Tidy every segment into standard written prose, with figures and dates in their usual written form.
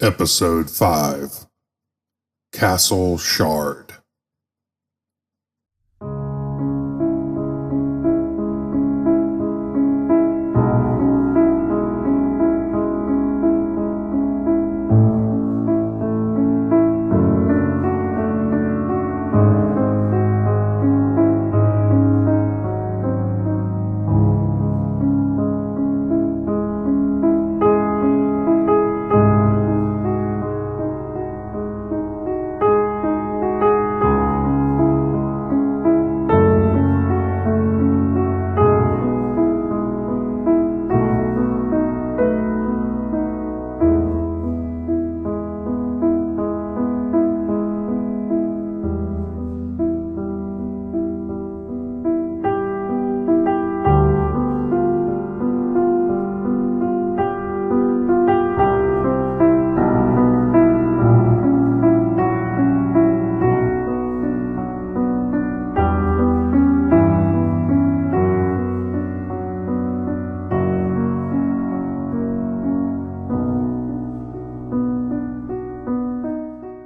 Episode 5 Castle Shard.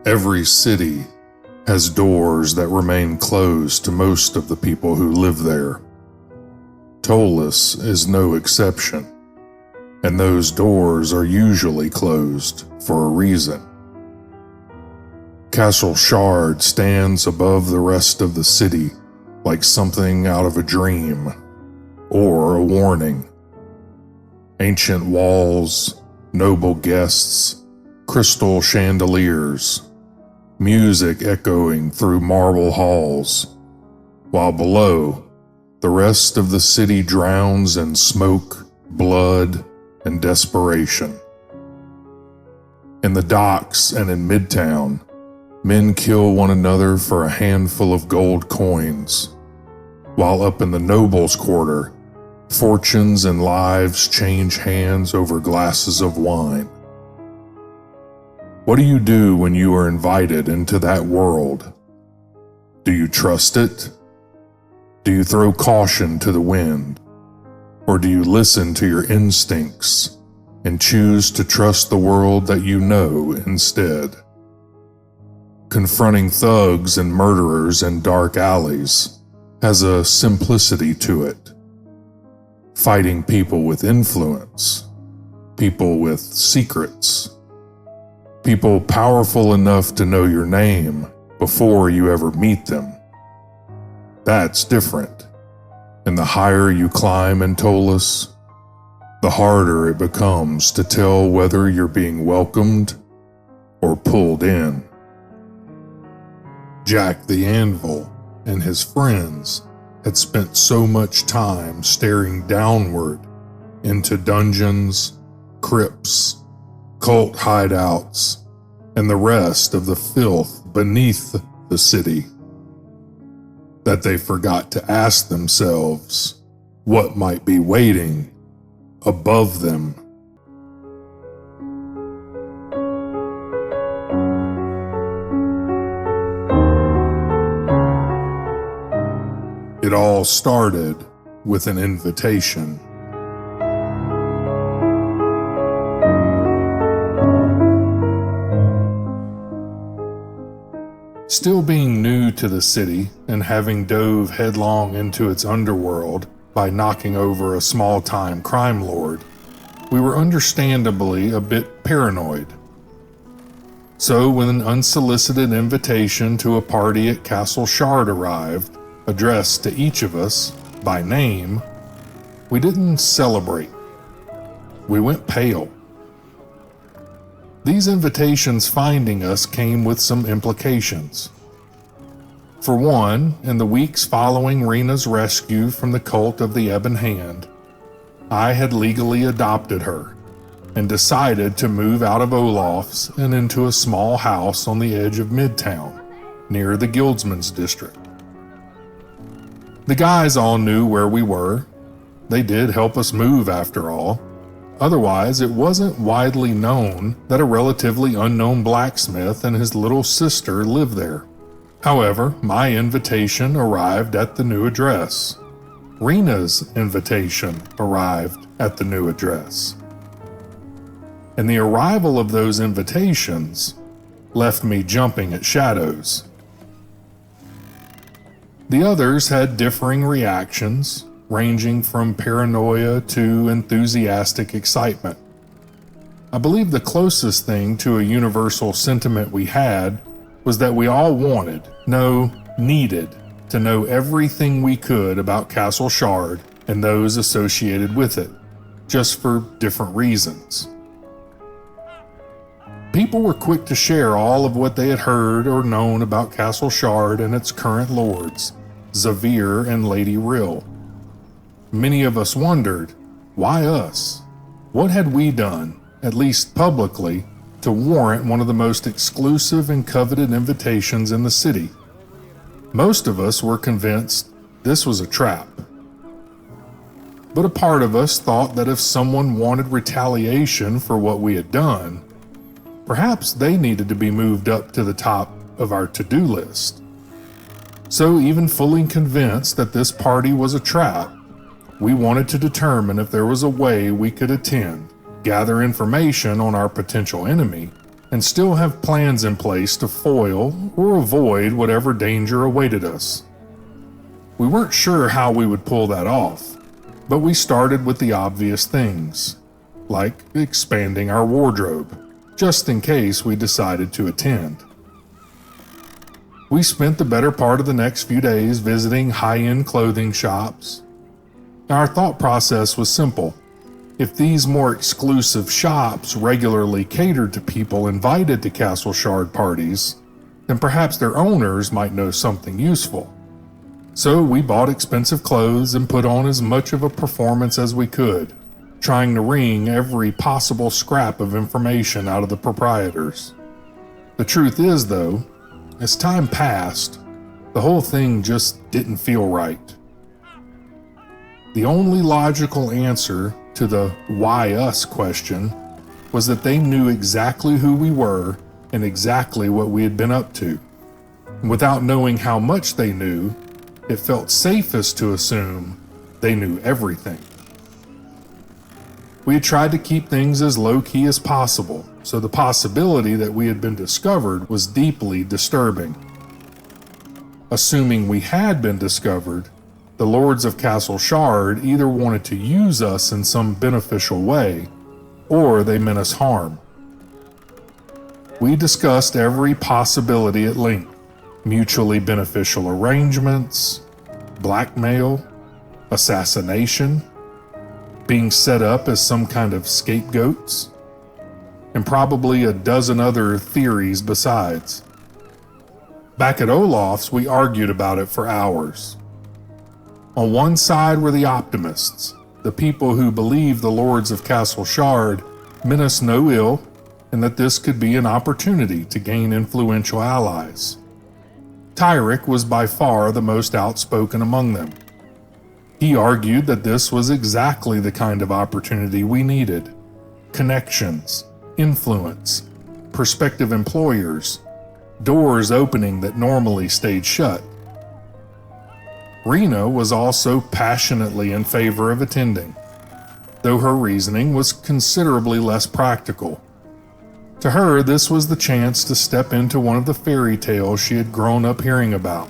Every city has doors that remain closed to most of the people who live there. Ptolus is no exception, and those doors are usually closed for a reason. Castle Shard stands above the rest of the city like something out of a dream or a warning. Ancient walls, noble guests, crystal chandeliers, music echoing through marble halls, while below, the rest of the city drowns in smoke, blood, and desperation. In the docks and in Midtown, men kill one another for a handful of gold coins, while up in the nobles' quarter, fortunes and lives change hands over glasses of wine. What do you do when you are invited into that world? Do you trust it? Do you throw caution to the wind? Or do you listen to your instincts and choose to trust the world that you know instead? Confronting thugs and murderers in dark alleys has a simplicity to it. Fighting people with influence, people with secrets, people powerful enough to know your name before you ever meet them. That's different. And the higher you climb in Ptolus, the harder it becomes to tell whether you're being welcomed or pulled in. Jack the Anvil and his friends had spent so much time staring downward into dungeons, crypts, cult hideouts, and the rest of the filth beneath the city, that they forgot to ask themselves what might be waiting above them. It all started with an invitation. Still being new to the city and having dove headlong into its underworld by knocking over a small-time crime lord, we were understandably a bit paranoid. So when an unsolicited invitation to a party at Castle Shard arrived, addressed to each of us by name, we didn't celebrate. We went pale. These invitations finding us came with some implications. For one, in the weeks following Rhena's rescue from the cult of the Ebon Hand, I had legally adopted her and decided to move out of Olaf's and into a small house on the edge of Midtown, near the Guildsman's district. The guys all knew where we were. They did help us move after all. Otherwise, it wasn't widely known that a relatively unknown blacksmith and his little sister lived there. However, my invitation arrived at the new address. Rhena's invitation arrived at the new address. and the arrival of those invitations left me jumping at shadows. The others had differing reactions, ranging from paranoia to enthusiastic excitement. I believe the closest thing to a universal sentiment we had was that we all wanted, no, needed, to know everything we could about Castle Shard and those associated with it, just for different reasons. People were quick to share all of what they had heard or known about Castle Shard and its current lords, Zavir and Lady Rill. Many of us wondered, why us? What had we done, at least publicly, to warrant one of the most exclusive and coveted invitations in the city? Most of us were convinced this was a trap. But a part of us thought that if someone wanted retaliation for what we had done, perhaps they needed to be moved up to the top of our to-do list. So even fully convinced that this party was a trap, we wanted to determine if there was a way we could attend, gather information on our potential enemy, and still have plans in place to foil or avoid whatever danger awaited us. We weren't sure how we would pull that off, but we started with the obvious things, like expanding our wardrobe, just in case we decided to attend. We spent the better part of the next few days visiting high-end clothing shops. Our thought process was simple. If these more exclusive shops regularly catered to people invited to Castle Shard parties, then perhaps their owners might know something useful. So we bought expensive clothes and put on as much of a performance as we could, trying to wring every possible scrap of information out of the proprietors. The truth is, though, as time passed, the whole thing just didn't feel right. The only logical answer to the why us question was that they knew exactly who we were and exactly what we had been up to. Without knowing how much they knew, it felt safest to assume they knew everything. We had tried to keep things as low-key as possible, so the possibility that we had been discovered was deeply disturbing. Assuming we had been discovered, the Lords of Castle Shard either wanted to use us in some beneficial way, or they meant us harm. We discussed every possibility at length: mutually beneficial arrangements, blackmail, assassination, being set up as some kind of scapegoats, and probably a dozen other theories besides. Back at Olaf's, we argued about it for hours. On one side were the optimists, the people who believed the Lords of Castle Shard meant us no ill, and that this could be an opportunity to gain influential allies. Tyrek was by far the most outspoken among them. He argued that this was exactly the kind of opportunity we needed: connections, influence, prospective employers, doors opening that normally stayed shut. Rheena was also passionately in favor of attending, though her reasoning was considerably less practical. To her, this was the chance to step into one of the fairy tales she had grown up hearing about.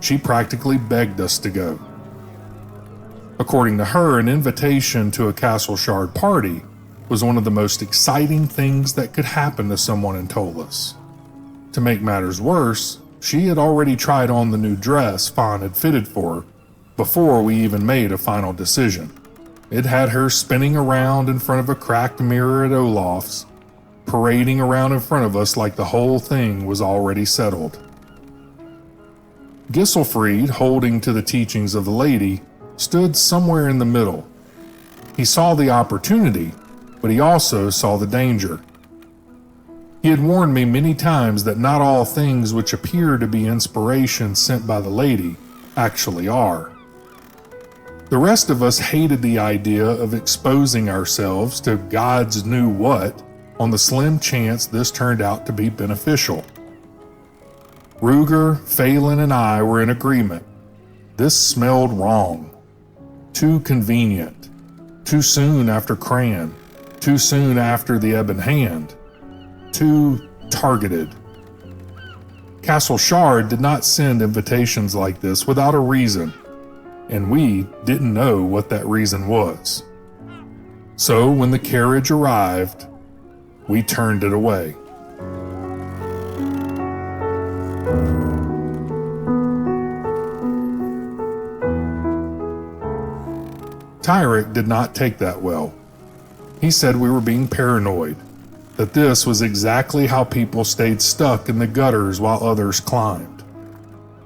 She practically begged us to go. According to her, an invitation to a Castle Shard party was one of the most exciting things that could happen to someone in Ptolus. To make matters worse, she had already tried on the new dress Fawn had fitted for her before we even made a final decision. It had her spinning around in front of a cracked mirror at Olaf's, parading around in front of us like the whole thing was already settled. Gisselfried, holding to the teachings of the lady, stood somewhere in the middle. He saw the opportunity, but he also saw the danger. He had warned me many times that not all things which appear to be inspiration sent by the lady actually are. The rest of us hated the idea of exposing ourselves to God's knew what on the slim chance this turned out to be beneficial. Ruger, Phelan, and I were in agreement. This smelled wrong. Too convenient. Too soon after Cran. too soon after the Ebon Hand, too targeted. Castle Shard did not send invitations like this without a reason, and we didn't know what that reason was. So when the carriage arrived, we turned it away. Tyrek did not take that well. He said we were being paranoid, that this was exactly how people stayed stuck in the gutters while others climbed.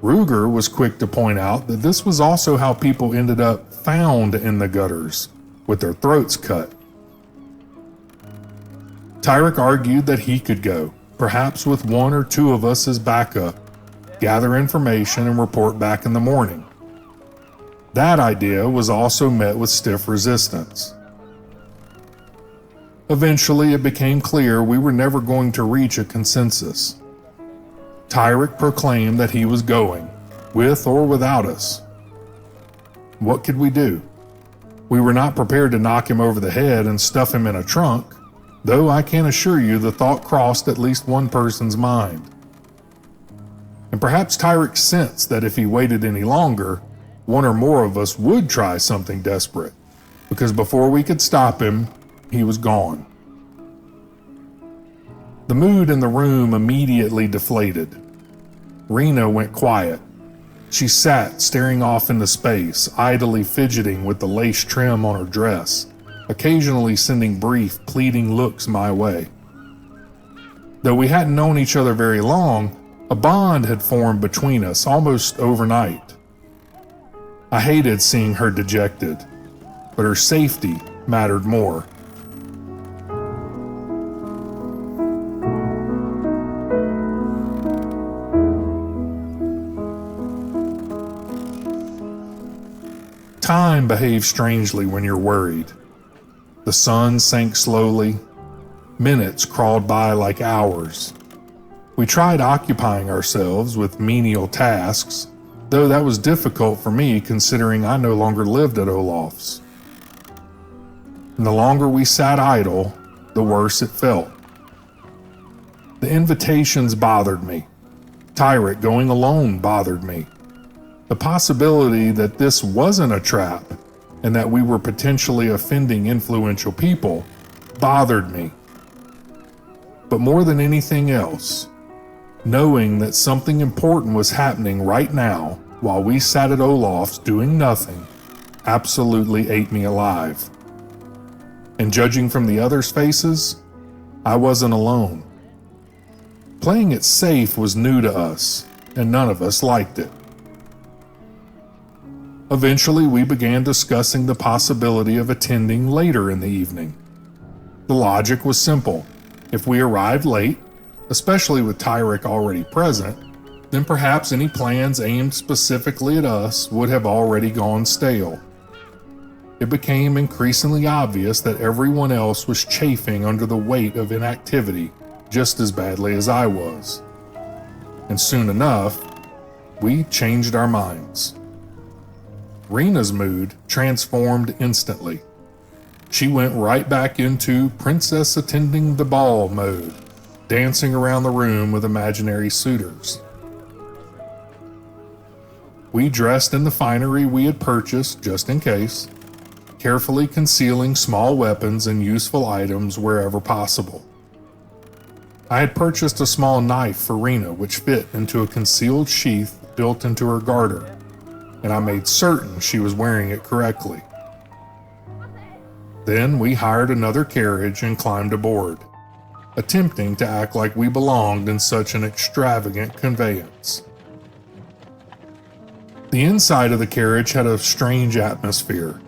Ruger was quick to point out that this was also how people ended up found in the gutters, with their throats cut. Tyrek argued that he could go, perhaps with one or two of us as backup, gather information and report back in the morning. That idea was also met with stiff resistance. Eventually, it became clear we were never going to reach a consensus. Tyrek proclaimed that he was going, with or without us. What could we do? We were not prepared to knock him over the head and stuff him in a trunk, though I can assure you the thought crossed at least one person's mind. And perhaps Tyrek sensed that if he waited any longer, one or more of us would try something desperate, because before we could stop him, he was gone. The mood in the room immediately deflated. Rheena went quiet. She sat staring off into space, idly fidgeting with the lace trim on her dress, occasionally sending brief, pleading looks my way. Though we hadn't known each other very long, a bond had formed between us almost overnight. I hated seeing her dejected, but her safety mattered more. Time behaves strangely when you're worried. The sun sank slowly. Minutes crawled by like hours. We tried occupying ourselves with menial tasks, though that was difficult for me considering I no longer lived at Olaf's. And the longer we sat idle, the worse it felt. The invitations bothered me. Tyrek going alone bothered me. The possibility that this wasn't a trap and that we were potentially offending influential people bothered me. But more than anything else, knowing that something important was happening right now while we sat at Olaf's doing nothing absolutely ate me alive. And judging from the others' faces, I wasn't alone. Playing it safe was new to us, and none of us liked it. Eventually, we began discussing the possibility of attending later in the evening. The logic was simple. If we arrived late, especially with Tyrek already present, then perhaps any plans aimed specifically at us would have already gone stale. It became increasingly obvious that everyone else was chafing under the weight of inactivity just as badly as I was. And soon enough, we changed our minds. Rhena's mood transformed instantly. She went right back into princess attending the ball mode, dancing around the room with imaginary suitors. We dressed in the finery we had purchased just in case, carefully concealing small weapons and useful items wherever possible. I had purchased a small knife for Rheena which fit into a concealed sheath built into her garter, and I made certain she was wearing it correctly. Then we hired another carriage and climbed aboard, attempting to act like we belonged in such an extravagant conveyance. The inside of the carriage had a strange atmosphere.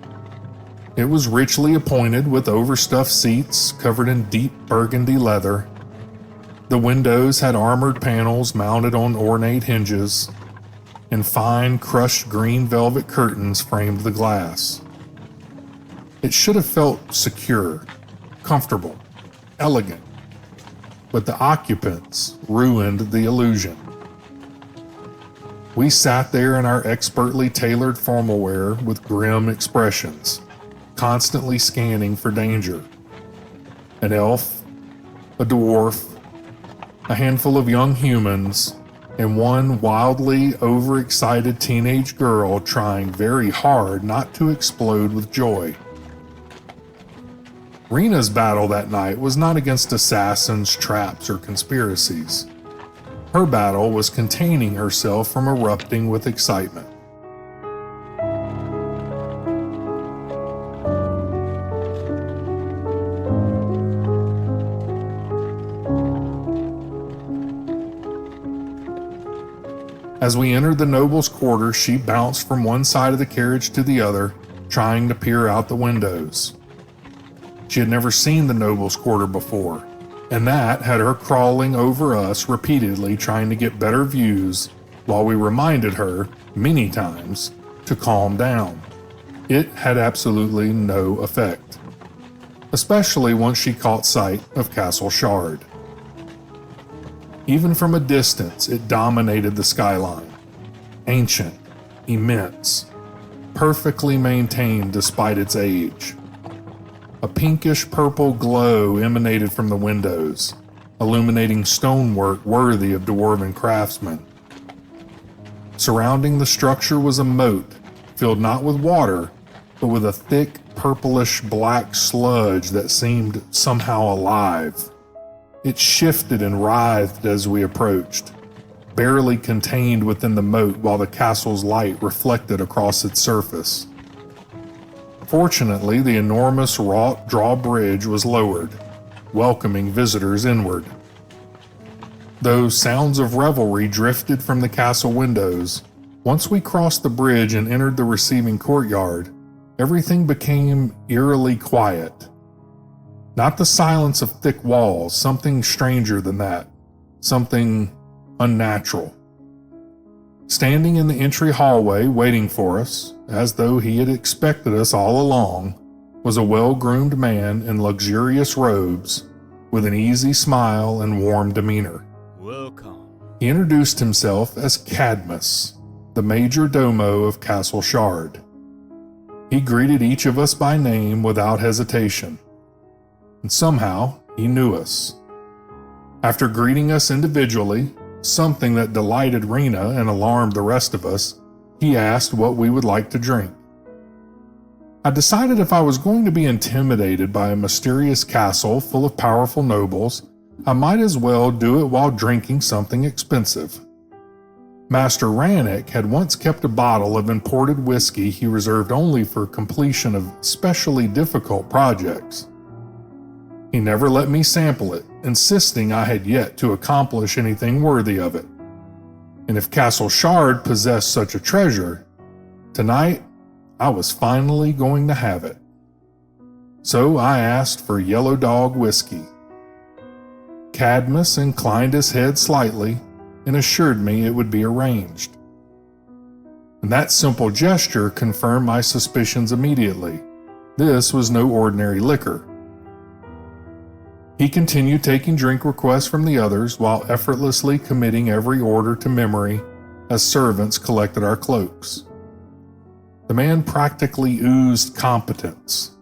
It was richly appointed with overstuffed seats covered in deep burgundy leather. The windows had armored panels mounted on ornate hinges, and fine crushed green velvet curtains framed the glass. It should have felt secure, comfortable, elegant, but the occupants ruined the illusion. We sat there in our expertly tailored formal wear with grim expressions, constantly scanning for danger. an elf, a dwarf, a handful of young humans, and one wildly overexcited teenage girl trying very hard not to explode with joy. Rhena's battle that night was not against assassins, traps, or conspiracies. Her battle was containing herself from erupting with excitement. As we entered the noble's quarters, she bounced from one side of the carriage to the other, trying to peer out the windows. She had never seen the noble's quarter before, and that had her crawling over us repeatedly trying to get better views while we reminded her, many times, to calm down. It had absolutely no effect, especially once she caught sight of Castle Shard. Even from a distance, it dominated the skyline. Ancient, immense, perfectly maintained despite its age. A pinkish-purple glow emanated from the windows, illuminating stonework worthy of dwarven craftsmen. Surrounding the structure was a moat, filled not with water, but with a thick, purplish-black sludge that seemed somehow alive. It shifted and writhed as we approached, barely contained within the moat while the castle's light reflected across its surface. Fortunately, the enormous wrought drawbridge was lowered, welcoming visitors inward. Though sounds of revelry drifted from the castle windows, once we crossed the bridge and entered the receiving courtyard, everything became eerily quiet. Not the silence of thick walls, something stranger than that, something unnatural. Standing in the entry hallway waiting for us, as though he had expected us all along, was a well-groomed man in luxurious robes, with an easy smile and warm demeanor. Welcome. He introduced himself as Cadmus, the major domo of Castle Shard. He greeted each of us by name without hesitation. And somehow, he knew us. After greeting us individually, something that delighted Rheena and alarmed the rest of us, he asked what we would like to drink. I decided if I was going to be intimidated by a mysterious castle full of powerful nobles, I might as well do it while drinking something expensive. Master Rannick had once kept a bottle of imported whiskey he reserved only for completion of especially difficult projects. He never let me sample it, insisting I had yet to accomplish anything worthy of it. And if Castle Shard possessed such a treasure, tonight I was finally going to have it. So I asked for Yellow Dog whiskey. Cadmus inclined his head slightly and assured me it would be arranged. And that simple gesture confirmed my suspicions immediately. This was no ordinary liquor. He continued taking drink requests from the others while effortlessly committing every order to memory as servants collected our cloaks. The man practically oozed competence.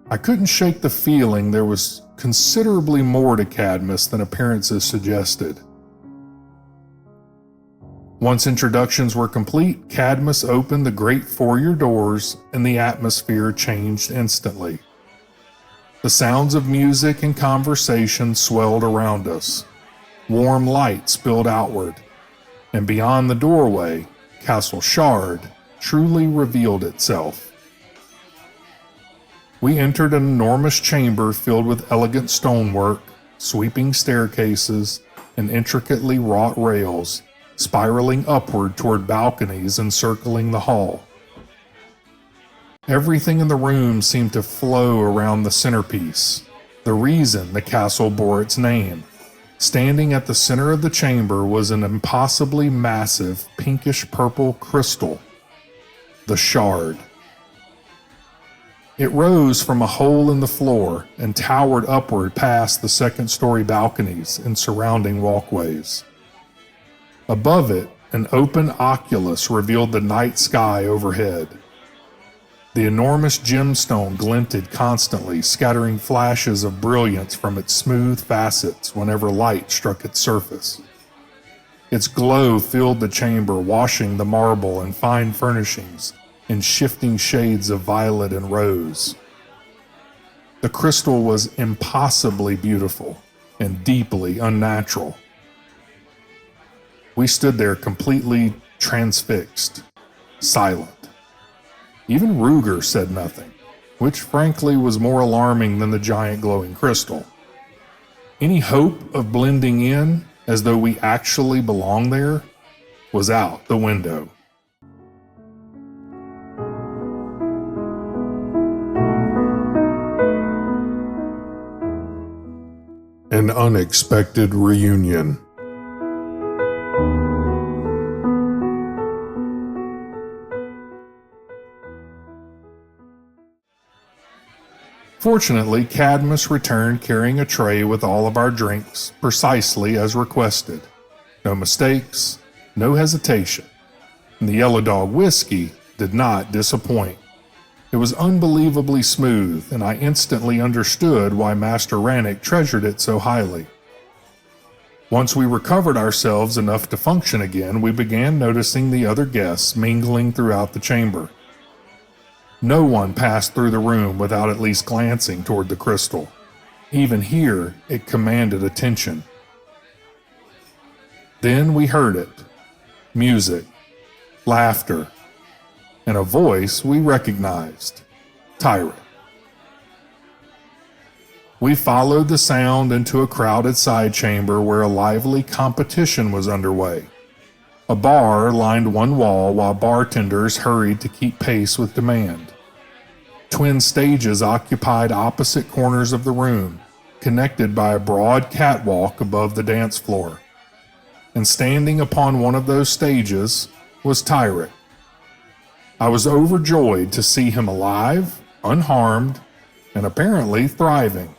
I couldn't shake the feeling there was considerably more to Cadmus than appearances suggested. Once introductions were complete, Cadmus opened the great foyer doors and the atmosphere changed instantly. The sounds of music and conversation swelled around us. Warm light spilled outward, and beyond the doorway, Castle Shard truly revealed itself. We entered an enormous chamber filled with elegant stonework, sweeping staircases, and intricately wrought rails, spiraling upward toward balconies encircling the hall. Everything in the room seemed to flow around the centerpiece, the reason the castle bore its name. Standing at the center of the chamber was an impossibly massive pinkish-purple crystal, the Shard. It rose from a hole in the floor and towered upward past the second-story balconies and surrounding walkways. Above it, an open oculus revealed the night sky overhead. The enormous gemstone glinted constantly, scattering flashes of brilliance from its smooth facets whenever light struck its surface. Its glow filled the chamber, washing the marble and fine furnishings in shifting shades of violet and rose. The crystal was impossibly beautiful and deeply unnatural. We stood there completely transfixed, silent. Even Ruger said nothing, which frankly was more alarming than the giant glowing crystal. Any hope of blending in as though we actually belonged there was out the window. An unexpected reunion. Fortunately, Cadmus returned carrying a tray with all of our drinks, precisely as requested. No mistakes, no hesitation. And the Yellow Dog whiskey did not disappoint. It was unbelievably smooth, and I instantly understood why Master Rannick treasured it so highly. Once we recovered ourselves enough to function again, we began noticing the other guests mingling throughout the chamber. No one passed through the room without at least glancing toward the crystal. Even here, it commanded attention. Then we heard it. Music, laughter, and a voice we recognized. Tyrek. We followed the sound into a crowded side chamber where a lively competition was underway. A bar lined one wall while bartenders hurried to keep pace with demand. Twin stages occupied opposite corners of the room, connected by a broad catwalk above the dance floor. And standing upon one of those stages was Tyrek. I was overjoyed to see him alive, unharmed, and apparently thriving.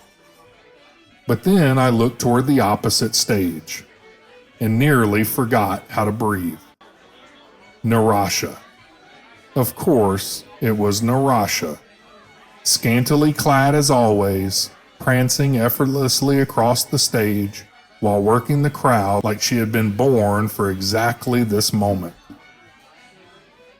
But then I looked toward the opposite stage and nearly forgot how to breathe. Narasha. Of course, it was Narasha. Scantily clad as always, prancing effortlessly across the stage while working the crowd like she had been born for exactly this moment.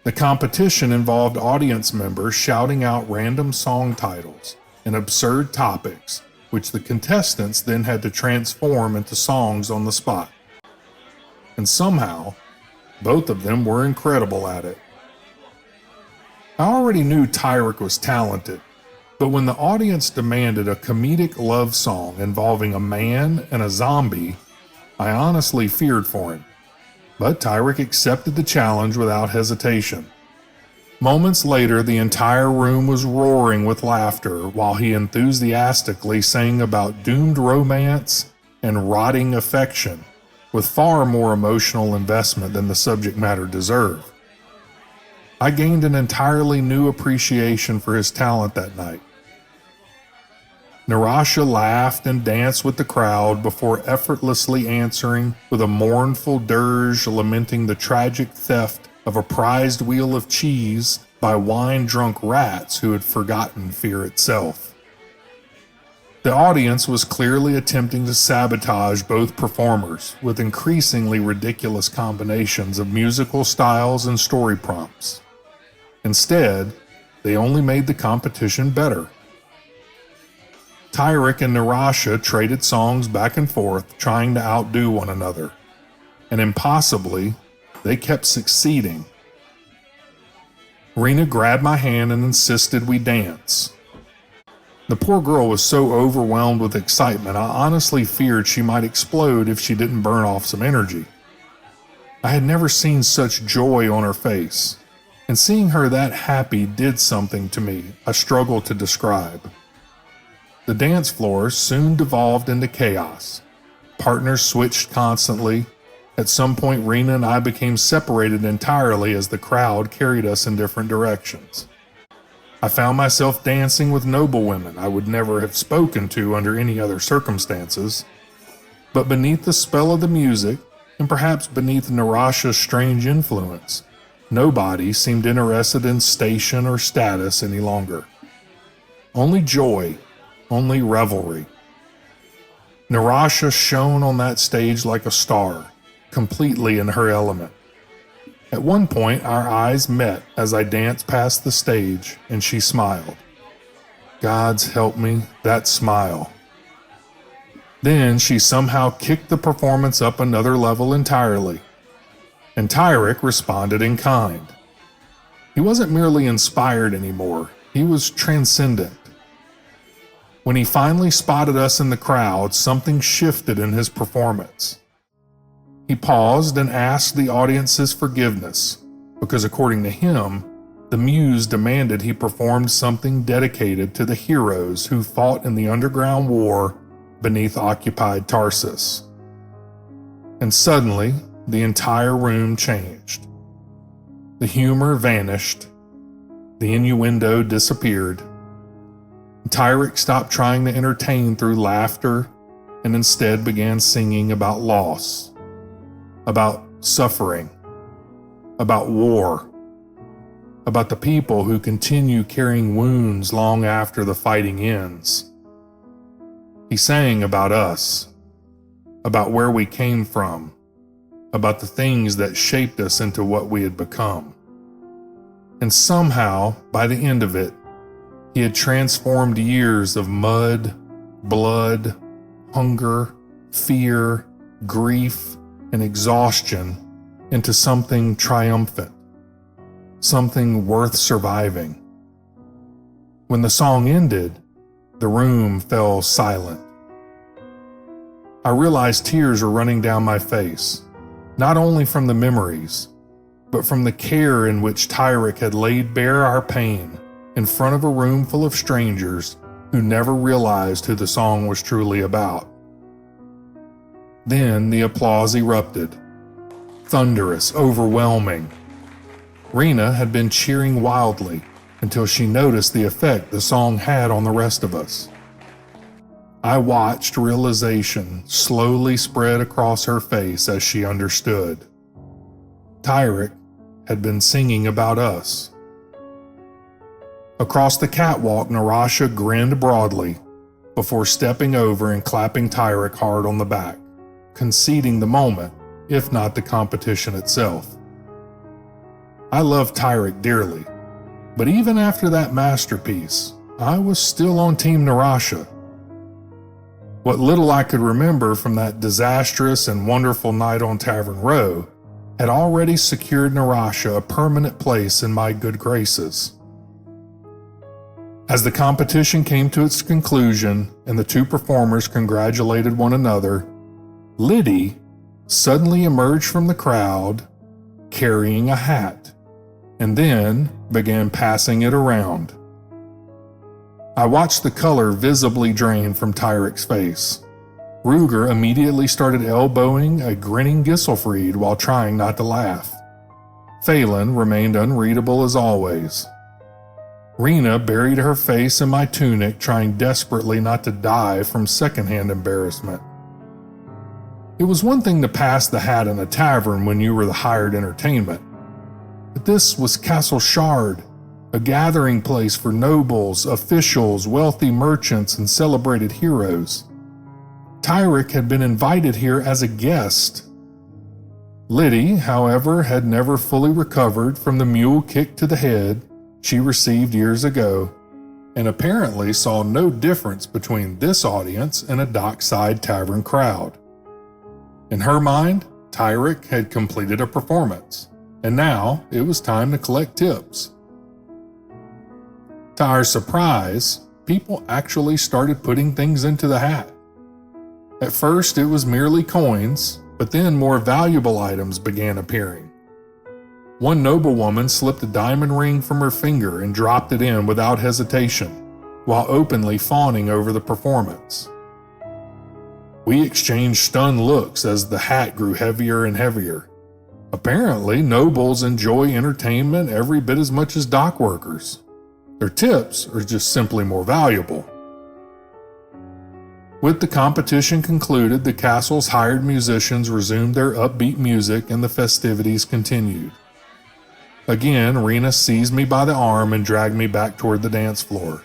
The competition involved audience members shouting out random song titles and absurd topics, which the contestants then had to transform into songs on the spot. And somehow, both of them were incredible at it. I already knew Tyrek was talented, but when the audience demanded a comedic love song involving a man and a zombie, I honestly feared for him. But Tyrek accepted the challenge without hesitation. Moments later, the entire room was roaring with laughter while he enthusiastically sang about doomed romance and rotting affection, with far more emotional investment than the subject matter deserved. I gained an entirely new appreciation for his talent that night. Narasha laughed and danced with the crowd before effortlessly answering with a mournful dirge lamenting the tragic theft of a prized wheel of cheese by wine-drunk rats who had forgotten fear itself. The audience was clearly attempting to sabotage both performers with increasingly ridiculous combinations of musical styles and story prompts. Instead, they only made the competition better. Tyrek and Narasha traded songs back and forth, trying to outdo one another. And impossibly, they kept succeeding. Rheena grabbed my hand and insisted we dance. The poor girl was so overwhelmed with excitement, I honestly feared she might explode if she didn't burn off some energy. I had never seen such joy on her face, and seeing her that happy did something to me I struggle to describe. The dance floor soon devolved into chaos. Partners switched constantly. At some point, Rheena and I became separated entirely as the crowd carried us in different directions. I found myself dancing with noblewomen I would never have spoken to under any other circumstances. But beneath the spell of the music, and perhaps beneath Narasha's strange influence, Nobody seemed interested in station or status any longer. Only joy, only revelry. Narasha shone on that stage like a star, completely in her element. At one point, our eyes met as I danced past the stage, and she smiled. God's help me, that smile. Then she somehow kicked the performance up another level entirely, and Tyrek responded in kind. He wasn't merely inspired anymore, he was transcendent. When he finally spotted us in the crowd, something shifted in his performance. He paused and asked the audience's forgiveness, because according to him, the muse demanded he performed something dedicated to the heroes who fought in the underground war beneath occupied Tarsus. And suddenly, the entire room changed. The humor vanished. The innuendo disappeared. Tyrek stopped trying to entertain through laughter and instead began singing about loss, about suffering, about war, about the people who continue carrying wounds long after the fighting ends. He sang about us, about where we came from, about the things that shaped us into what we had become. And somehow, by the end of it, he had transformed years of mud, blood, hunger, fear, grief, and exhaustion into something triumphant, something worth surviving. When the song ended, the room fell silent. I realized tears were running down my face, not only from the memories, but from the care in which Tyrek had laid bare our pain in front of a room full of strangers who never realized who the song was truly about. Then the applause erupted, thunderous, overwhelming. Rheena had been cheering wildly until she noticed the effect the song had on the rest of us. I watched realization slowly spread across her face as she understood. Tyrek had been singing about us. Across the catwalk, Narasha grinned broadly before stepping over and clapping Tyrek hard on the back, conceding the moment, if not the competition itself. I loved Tyrek dearly, but even after that masterpiece, I was still on Team Narasha. What little I could remember from that disastrous and wonderful night on Tavern Row had already secured Narasha a permanent place in my good graces. As the competition came to its conclusion and the two performers congratulated one another, Liddy suddenly emerged from the crowd carrying a hat, and then began passing it around. I watched the color visibly drain from Tyrek's face. Ruger immediately started elbowing a grinning Gisselfried while trying not to laugh. Phelan remained unreadable as always. Rheena buried her face in my tunic, trying desperately not to die from secondhand embarrassment. It was one thing to pass the hat in a tavern when you were the hired entertainment, but this was Castle Shard, a gathering place for nobles, officials, wealthy merchants, and celebrated heroes. Tyrek had been invited here as a guest. Liddy, however, had never fully recovered from the mule kick to the head she received years ago, and apparently saw no difference between this audience and a dockside tavern crowd. In her mind, Tyrek had completed a performance, and now it was time to collect tips. To our surprise, people actually started putting things into the hat. At first, it was merely coins, but then more valuable items began appearing. One noblewoman slipped a diamond ring from her finger and dropped it in without hesitation, while openly fawning over the performance. We exchanged stunned looks as the hat grew heavier and heavier. Apparently, nobles enjoy entertainment every bit as much as dockworkers. Their tips are just simply more valuable. With the competition concluded, the castle's hired musicians resumed their upbeat music and the festivities continued. Again, Rheena seized me by the arm and dragged me back toward the dance floor.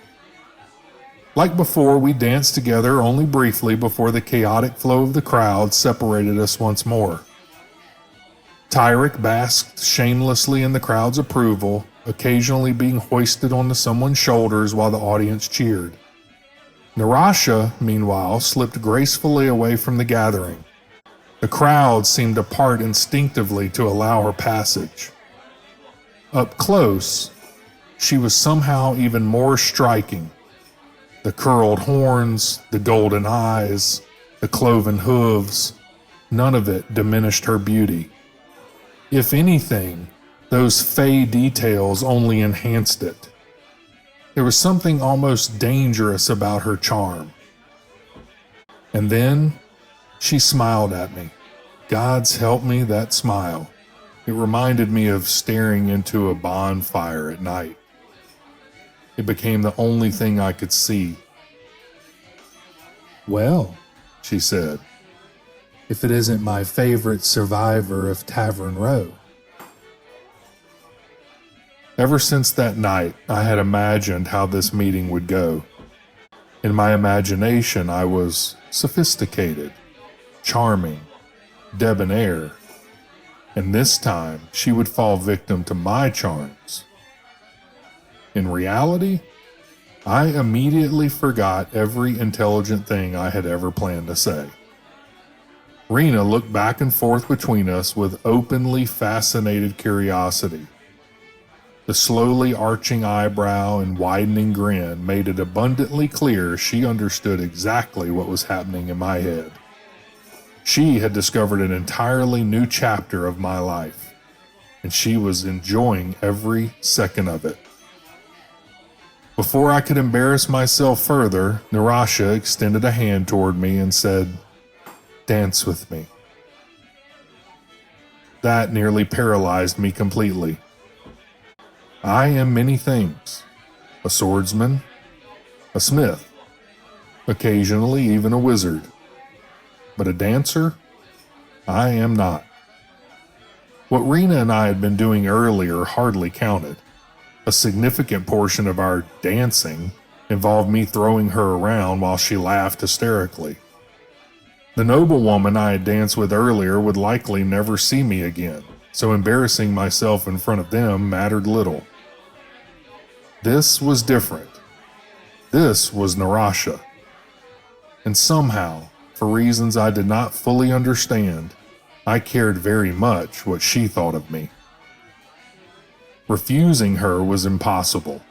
Like before, we danced together only briefly before the chaotic flow of the crowd separated us once more. Tyrek basked shamelessly in the crowd's approval, occasionally being hoisted onto someone's shoulders while the audience cheered. Narasha, meanwhile, slipped gracefully away from the gathering. The crowd seemed to part instinctively to allow her passage. Up close, she was somehow even more striking. The curled horns, the golden eyes, the cloven hooves, none of it diminished her beauty. If anything, those fey details only enhanced it. There was something almost dangerous about her charm. And then she smiled at me. God's help me, that smile. It reminded me of staring into a bonfire at night. It became the only thing I could see. "Well," she said, "if it isn't my favorite survivor of Tavern Row." Ever since that night, I had imagined how this meeting would go. In my imagination, I was sophisticated, charming, debonair, and this time she would fall victim to my charms. In reality, I immediately forgot every intelligent thing I had ever planned to say. Rheena looked back and forth between us with openly fascinated curiosity. The slowly arching eyebrow and widening grin made it abundantly clear she understood exactly what was happening in my head. She had discovered an entirely new chapter of my life, and she was enjoying every second of it. Before I could embarrass myself further, Narasha extended a hand toward me and said, "Dance with me." That nearly paralyzed me completely. I am many things: a swordsman, a smith, occasionally even a wizard. But a dancer? I am not. What Rheena and I had been doing earlier hardly counted. A significant portion of our dancing involved me throwing her around while she laughed hysterically. The noblewoman I had danced with earlier would likely never see me again, so embarrassing myself in front of them mattered little. This was different. This was Narasha. And somehow, for reasons I did not fully understand, I cared very much what she thought of me. Refusing her was impossible,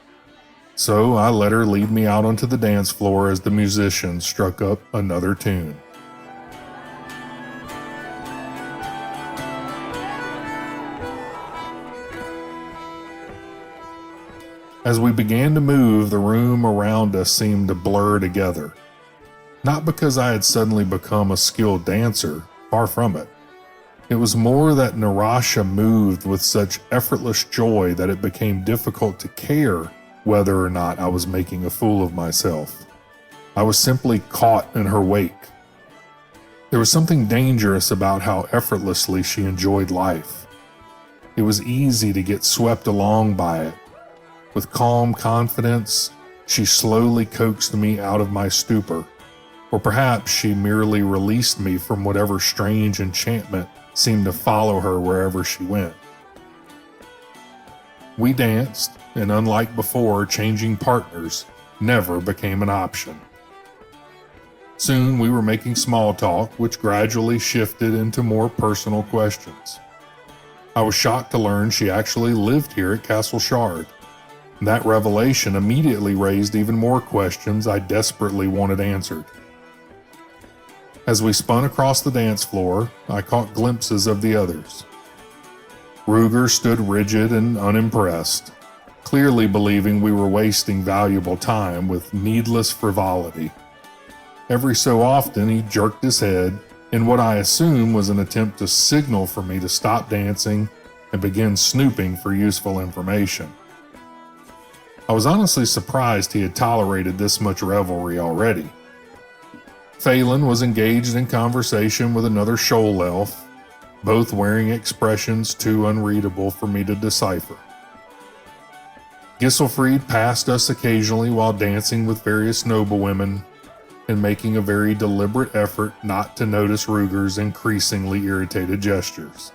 so I let her lead me out onto the dance floor as the musicians struck up another tune. As we began to move, the room around us seemed to blur together. Not because I had suddenly become a skilled dancer, far from it. It was more that Narasha moved with such effortless joy that it became difficult to care whether or not I was making a fool of myself. I was simply caught in her wake. There was something dangerous about how effortlessly she enjoyed life. It was easy to get swept along by it. With calm confidence, she slowly coaxed me out of my stupor, or perhaps she merely released me from whatever strange enchantment seemed to follow her wherever she went. We danced, and unlike before, changing partners never became an option. Soon we were making small talk, which gradually shifted into more personal questions. I was shocked to learn she actually lived here at Castle Shard. That revelation immediately raised even more questions I desperately wanted answered. As we spun across the dance floor, I caught glimpses of the others. Ruger stood rigid and unimpressed, clearly believing we were wasting valuable time with needless frivolity. Every so often he jerked his head in what I assume was an attempt to signal for me to stop dancing and begin snooping for useful information. I was honestly surprised he had tolerated this much revelry already. Phelan was engaged in conversation with another shoal elf. both wearing expressions too unreadable for me to decipher. Gisselfried passed us occasionally while dancing with various noblewomen and making a very deliberate effort not to notice Ruger's increasingly irritated gestures.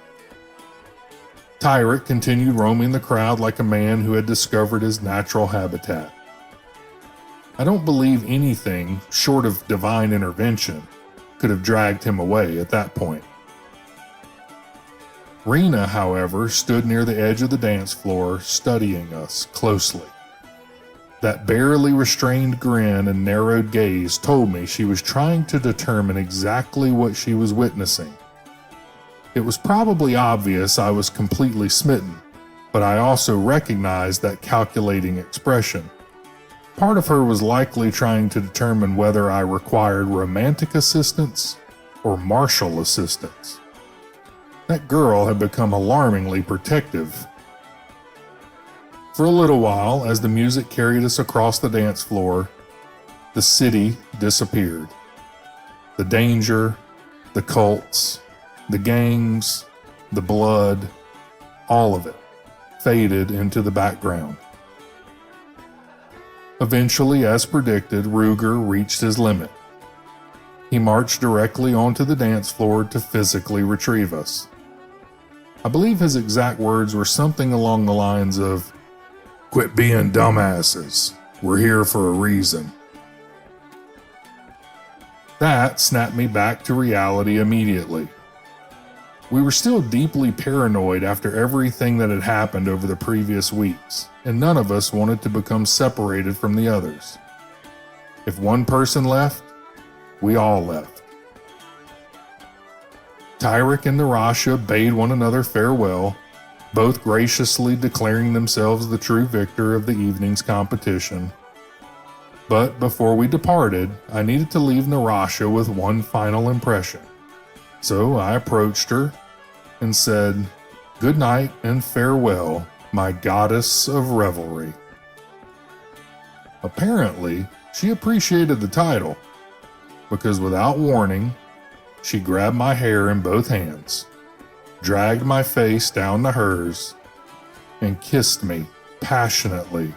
Tyrek continued roaming the crowd like a man who had discovered his natural habitat. I don't believe anything short of divine intervention could have dragged him away at that point. Rheena, however, stood near the edge of the dance floor, studying us closely. That barely restrained grin and narrowed gaze told me she was trying to determine exactly what she was witnessing. It was probably obvious I was completely smitten, but I also recognized that calculating expression. Part of her was likely trying to determine whether I required romantic assistance or martial assistance. That girl had become alarmingly protective. For a little while, as the music carried us across the dance floor, the city disappeared. The danger, the cults, the gangs, the blood, all of it faded into the background. Eventually, as predicted, Ruger reached his limit. He marched directly onto the dance floor to physically retrieve us. I believe his exact words were something along the lines of, "Quit being dumbasses. We're here for a reason." That snapped me back to reality immediately. We were still deeply paranoid after everything that had happened over the previous weeks, and none of us wanted to become separated from the others. If one person left, we all left. Tyrek and Narasha bade one another farewell, both graciously declaring themselves the true victor of the evening's competition. But before we departed, I needed to leave Narasha with one final impression. So I approached her and said, "Good night and farewell, my goddess of revelry." Apparently, she appreciated the title, because without warning, she grabbed my hair in both hands, dragged my face down to hers, and kissed me passionately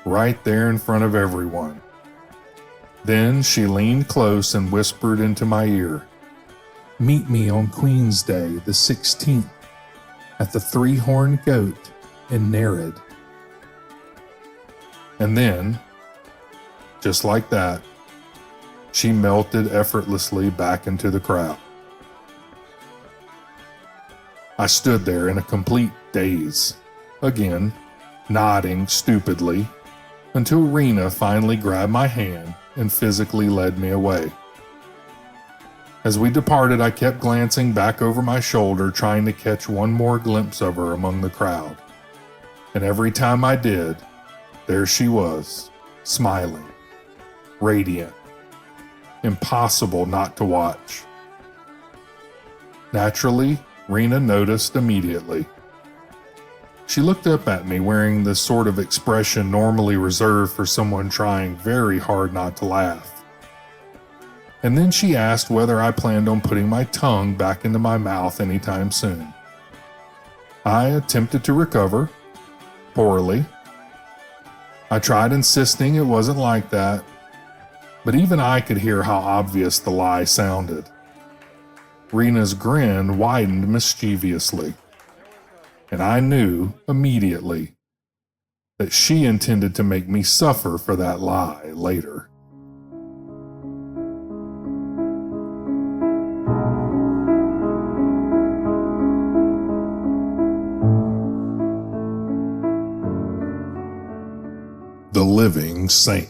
right there in front of everyone. Then she leaned close and whispered into my ear, "Meet me on Queen's Day, the 16th, at the Three-Horned Goat in Nerid." And then, just like that, she melted effortlessly back into the crowd. I stood there in a complete daze, again, nodding stupidly, until Rheena finally grabbed my hand and physically led me away. As we departed, I kept glancing back over my shoulder, trying to catch one more glimpse of her among the crowd. And every time I did, there she was, smiling, radiant, impossible not to watch. Naturally, Rheena noticed immediately. She looked up at me wearing the sort of expression normally reserved for someone trying very hard not to laugh. And then she asked whether I planned on putting my tongue back into my mouth anytime soon. I attempted to recover, poorly. I tried insisting it wasn't like that, but even I could hear how obvious the lie sounded. Reena's grin widened mischievously, and I knew immediately that she intended to make me suffer for that lie later. The Living Saint.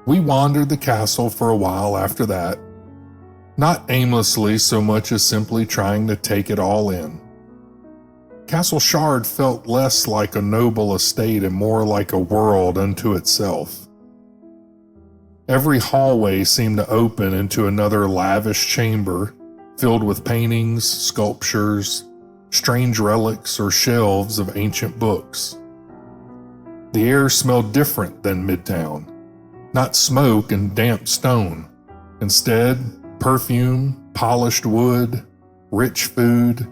We wandered the castle for a while after that, not aimlessly so much as simply trying to take it all in. Castle Shard felt less like a noble estate and more like a world unto itself. Every hallway seemed to open into another lavish chamber filled with paintings, sculptures, strange relics or shelves of ancient books. The air smelled different than Midtown, not smoke and damp stone. Instead, perfume, polished wood, rich food,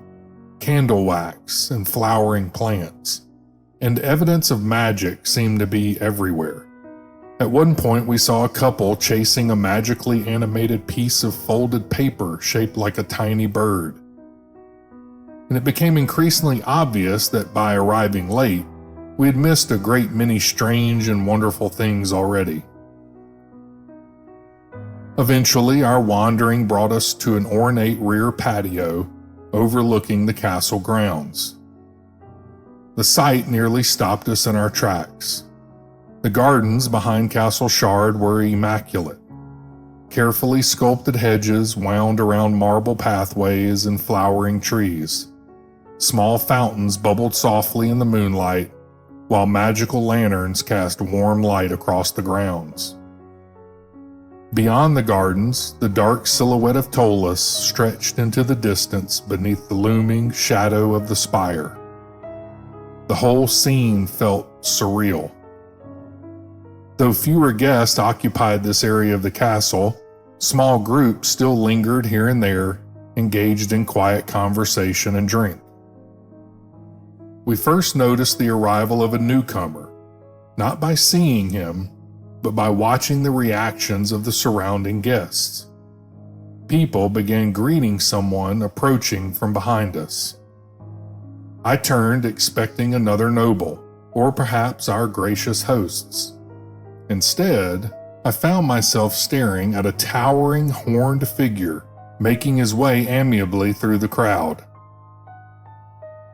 candle wax, and flowering plants. And evidence of magic seemed to be everywhere. At one point, we saw a couple chasing a magically animated piece of folded paper shaped like a tiny bird. And it became increasingly obvious that by arriving late, we had missed a great many strange and wonderful things already. Eventually, our wandering brought us to an ornate rear patio overlooking the castle grounds. The sight nearly stopped us in our tracks. The gardens behind Castle Shard were immaculate. Carefully sculpted hedges wound around marble pathways and flowering trees. Small fountains bubbled softly in the moonlight, while magical lanterns cast warm light across the grounds. Beyond the gardens, the dark silhouette of Ptolus stretched into the distance beneath the looming shadow of the spire. The whole scene felt surreal. Though fewer guests occupied this area of the castle, small groups still lingered here and there, engaged in quiet conversation and drink. We first noticed the arrival of a newcomer, not by seeing him, but by watching the reactions of the surrounding guests. People began greeting someone approaching from behind us. I turned, expecting another noble, or perhaps our gracious hosts. Instead, I found myself staring at a towering horned figure making his way amiably through the crowd.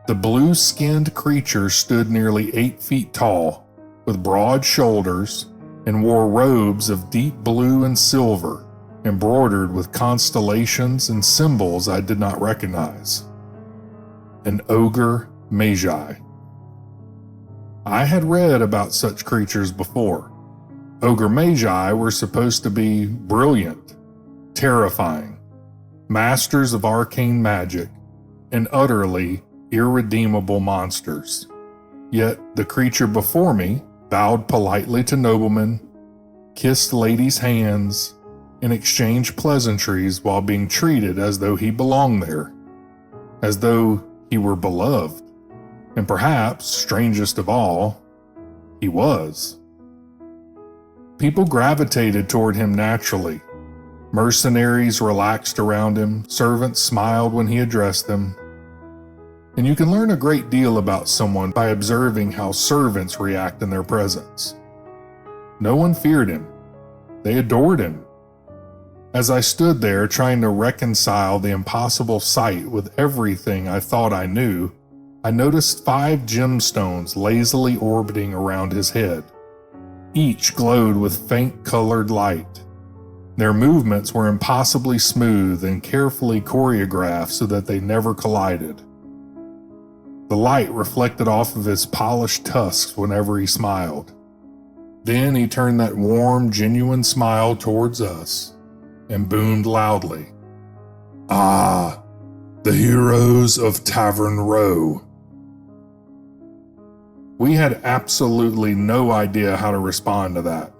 The blue-skinned creature stood nearly 8 feet tall, with broad shoulders, and wore robes of deep blue and silver, embroidered with constellations and symbols I did not recognize. An ogre magi. I had read about such creatures before. Ogre magi were supposed to be brilliant, terrifying, masters of arcane magic, and utterly irredeemable monsters. Yet the creature before me bowed politely to noblemen, kissed ladies' hands, and exchanged pleasantries while being treated as though he belonged there, as though he were beloved, and perhaps, strangest of all, he was. People gravitated toward him naturally. Mercenaries relaxed around him, servants smiled when he addressed them. And you can learn a great deal about someone by observing how servants react in their presence. No one feared him. They adored him. As I stood there trying to reconcile the impossible sight with everything I thought I knew, I noticed 5 gemstones lazily orbiting around his head. Each glowed with faint-colored light. Their movements were impossibly smooth and carefully choreographed so that they never collided. The light reflected off of his polished tusks whenever he smiled. Then he turned that warm, genuine smile towards us and boomed loudly, "Ah, the heroes of Tavern Row." We had absolutely no idea how to respond to that.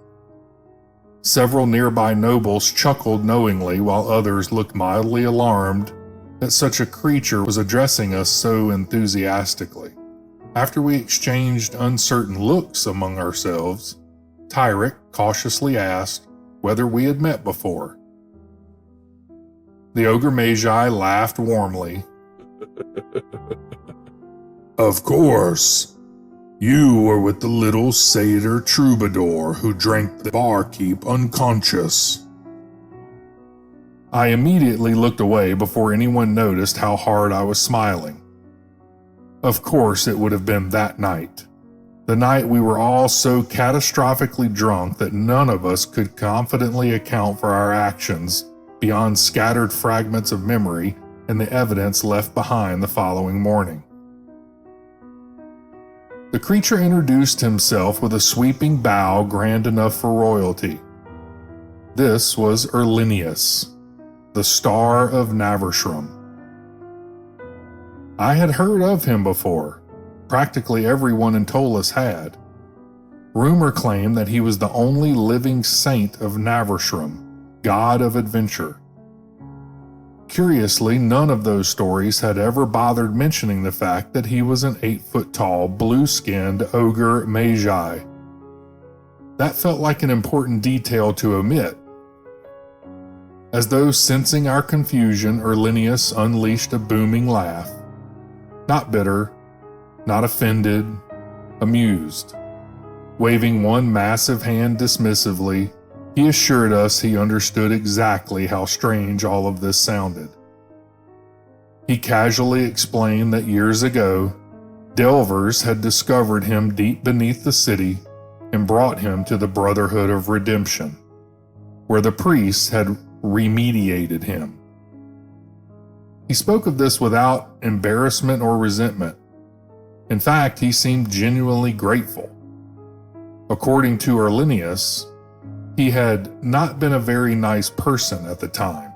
Several nearby nobles chuckled knowingly while others looked mildly alarmed that such a creature was addressing us so enthusiastically. After we exchanged uncertain looks among ourselves, Tyrek cautiously asked whether we had met before. The ogre magi laughed warmly. "Of course. You were with the little satyr troubadour who drank the barkeep unconscious." I immediately looked away before anyone noticed how hard I was smiling. Of course it would have been that night. The night we were all so catastrophically drunk that none of us could confidently account for our actions beyond scattered fragments of memory and the evidence left behind the following morning. The creature introduced himself with a sweeping bow grand enough for royalty. This was Urlineous, the Star of Navershrum. I had heard of him before. Practically everyone in Ptolus had. Rumor claimed that he was the only living saint of Navershrum, god of adventure. Curiously, none of those stories had ever bothered mentioning the fact that he was an 8-foot-tall, blue-skinned ogre magi. That felt like an important detail to omit. As though sensing our confusion, Urlineous unleashed a booming laugh. Not bitter, not offended, amused. Waving one massive hand dismissively, he assured us he understood exactly how strange all of this sounded. He casually explained that years ago, delvers had discovered him deep beneath the city and brought him to the Brotherhood of Redemption, where the priests had remediated him. He spoke of this without embarrassment or resentment. In fact, he seemed genuinely grateful. According to Urlineous, he had not been a very nice person at the time.